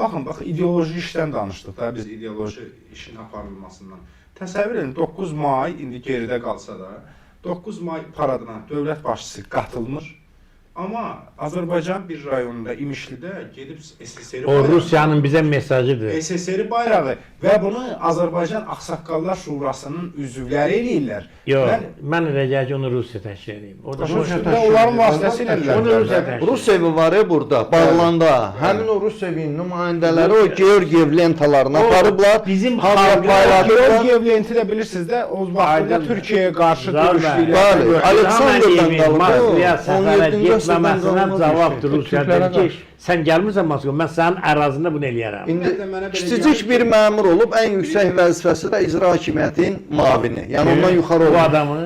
Baxın, ideoloji işdən danışdıq da, biz ideoloji işin aparılmasından. Təsəvvür edin, 9 may indi geridə qalsa da, 9 may paradına dövlət başçısı qatılmır. Amma Azərbaycan bir rayonunda İmişlidə gedib SSR O Rusiyanın bizə mesajıdır. SSR bayrağı və bunu Azərbaycan Ağsaqqallar Şurasının üzvləri eləyirlər. Yox, mən elə gəlir ki, onu Rusiya təşkil edeyim. Onların vasitəsilə eləyirlər. Rusiya var ya burada, bağlanda. Həmin o Rusiyavin nümayəndələri o Georgiyev lentalarını aparıblar. Bizim Georgiyev lenti də bilirsiniz də, o vaxtda Türkiyəyə qarşı döyüşləyirlər. Bəli, Aleksandrdan qalıb. Moskvaya səfərə getməməsinə cavabdır Rusiyadan ki, sən gəlmirsən Moskva, mən sənin ərazində bunu eləyərəm. İndi kiçicik bir məmur olub, ən yüksək vəzifəsi də icra hakimiyyətin mavini. Yəni ondan yuxarı Bu olur. adamı,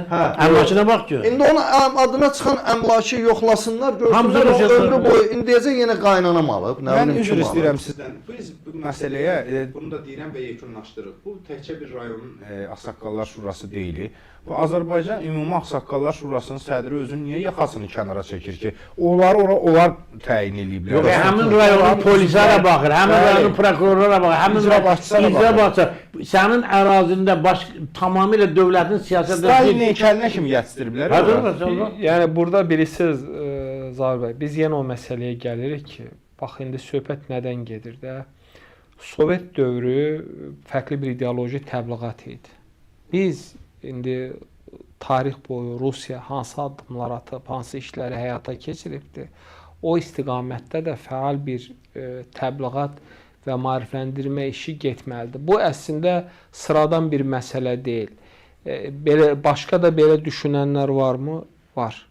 əmlakına bax ki. İndi onun adına çıxan əmlakı yoxlasınlar, Hamısı görsünlər o Rusiyası. ömrü boyu indiyəcə yenə qaynanam alıb. Mən üzr istəyirəm sizdən. Biz bu məsələyə, bunu da deyirəm və yekunlaşdırırıq. Bu təkcə bir rayonun Ağsaqqallar Şurası deyil. Bu Azərbaycan Ümumi Ağsaqqallar Şurasının sədri özünü niyə yaxasını kənara çəkir ki, onlar təyin eləyiblər. Yox, həmin rayonun polislərə baxır, həmin rayonun prokurorlara baxır, həmin icra başçısı. Sənin ərazində tamamilə dövlətin siyasətdə Stalin heykəlinə kimi yetişdiriblər. Yəni burada bilirsiniz Zahir bəy, biz yenə o məsələyə gəlirik ki, bax indi söhbət nədən gedir də? Sovet dövrü fərqli bir ideoloji təbliğat idi. Biz indi tarix boyu Rusiya hansı addımlar atıb, hansı işləri həyata keçiribdir, o istiqamətdə də fəal bir təbliğat və maarifləndirmə işi getməlidir. Bu əslində sıradan bir məsələ deyil. Başqa da belə düşünənlər varmı? Var.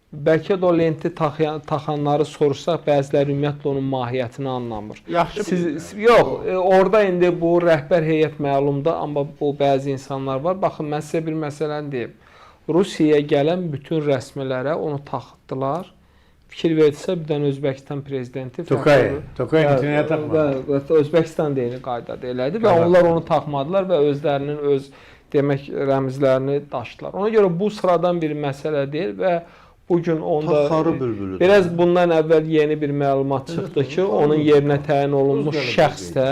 Bəlkə də o lenti taxanları sorsaq, bəziləri ümumiyyətlə onun mahiyyətini anlamır. Yox, orada indi bu rəhbər heyət məlumdur, amma bu bəzi insanlar var. Baxın, mən sizə bir məsələni deyim. Rusiyaya gələn bütün rəsmilərə onu taxdılar. Fikir verirsə, bir dənə Özbəkistan prezidenti Tokayev taxmadı. Özbəkistan deyini qaydadır elədi və onlar onu taxmadılar və özlərinin öz demək rəmzlərini daşıdılar. Ona görə bu sıradan bir məsələ deyil və bugün onda biraz bundan əvvəl yeni bir məlumat çıxdı ki, onun yerinə təyin olunmuş şəxs də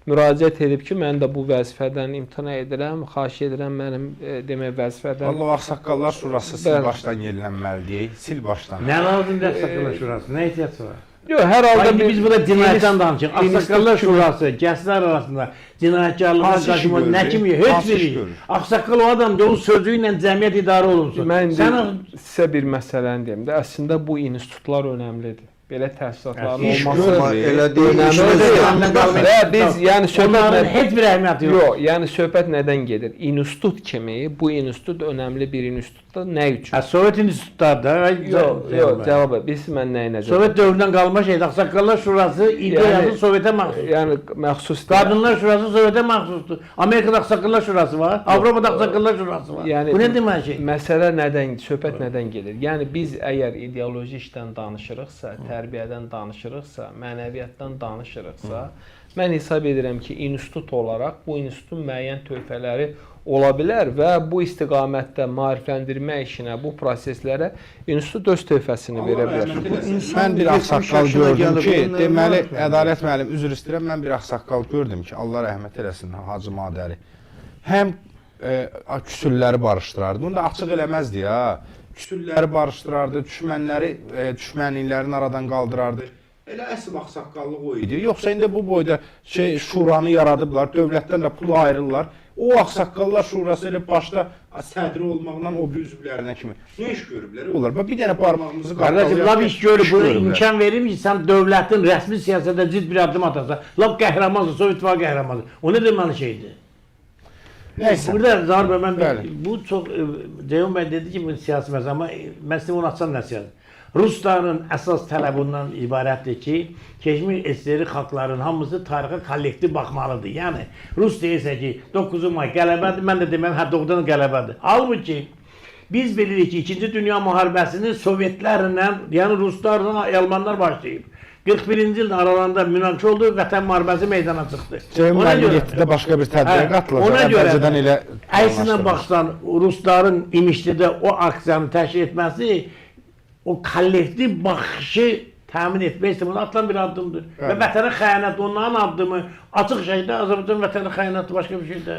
müraciət edib ki, mən də bu vəzifədən imtina edirəm, xahiş edirəm mənim demək vəzifədən. Allah Ağsaqqallar Şurası sil başdan yenilənməlidir, sil başdan. Nə lazımdır Ağsaqqallar Şurası? Nə ehtiyac var? Yox, hər halda biz burada cinayətdən danışırıq. Ağsaqqallar Şurası, gənclər arasında cinayətkarlığa qarşı nə kimi heç biri. Ağsaqqal o adamdır, onun sözü ilə cəmiyyət idarə olunsun. Mən sizə bir məsələni deyim də, əslində bu institutlar önəmlidir. Belə təsisatların olması elə deyil. Və biz yəni söhbət heç bir əhəmiyyəti yox. Yox, yəni söhbət nədən gedir? İnstitut kimi bu institut önəmli bir institutdur. Nə üçün? Sovet institutlardır. Yox, cavab ver. Biz mən nəyə necə? Sovet dövründən qalma şeydir. Ağsaqqallar Şurası ideyası Sovetə məxsusdur. Yəni məxsus. Qadınlar Şurası Sovetə məxsusdur. Amerikada Ağsaqqallar Şurası var, Avropada Ağsaqqallar Şurası var. Yəni bu nə demək şey? Məsələ nədən, söhbət nədən gedir? Yəni biz əgər ideoloji işdən danışırıqsa, tərbiyədən danışırıqsa, mənəviyyatdan danışırıqsa, mən hesab edirəm ki, institut olaraq bu institutun müəyyən töhfələri ola bilər və bu istiqamətdə maarifləndirmə işinə, bu proseslərə institut öz töhfəsini verə bilər. Mən bir ağsaqqal gördüm ki, deməli, Ədalət müəllim, üzr istəyirəm, mən bir ağsaqqal gördüm ki, Allah rəhmət eləsin, Hacı Madəri. Həm küsülləri barışdırardı, bunu da açıq eləməzdi ya. Küsülləri barışdırardı, düşmənliklərini aradan qaldırardı. Elə əsl ağsaqqallıq o idi. Yoxsa indi bu boyda şuranı yaradıblar, dövlətdən də pul ayırırlar. O Ağsaqqallar Şurası elə başda sədri olmaqla o üzvlərinə kimi. Nə iş görüblər? Onlar bir dənə barmağımızı qardaşım, lab iş görüb, bu imkan verir ki, sən dövlətin rəsmi siyasətdə cid bir addım atasan, lab qəhrəmansın, Sovet İttifaqı qəhrəmansın. O nə deməli şeydir? Neyse. Burada Zahir bəy, mən bu çox, Ceyhun bəy dedi ki, bu siyasi məsələ, amma mən sizə onu açsam nə siyasi? Rusların əsas tələbindən ibarətdir ki, keçmiş SSR xalqların hamısı tarixə kollektiv baxmalıdır. Yəni, Rus deyirsə ki, 9 may qələbədir, mən də deməm, hə, 9 qələbədir. Halbuki, biz bilirik ki, 2-ci Dünya müharibəsini Sovetlərlə, yəni Ruslarla, Almanlar başlayıb. 41-ci ildə aralarında münaqişə oldu, Vətən müharibəsi meydana çıxdı. Ceyhun müəllim 7-də başqa bir tədbirə qatılacaq. Ona görə, əksinə baxsan, Rusların İmişlidə o aksiyanı təşkil etməsi, o kollektiv baxışı təmin etmək istəmir, atılan bir addımdır. Və Bəli. vətənə xəyanət onların addımı açıq şəkildə Azərbaycan vətənə xəyanəti başqa bir şey deyil.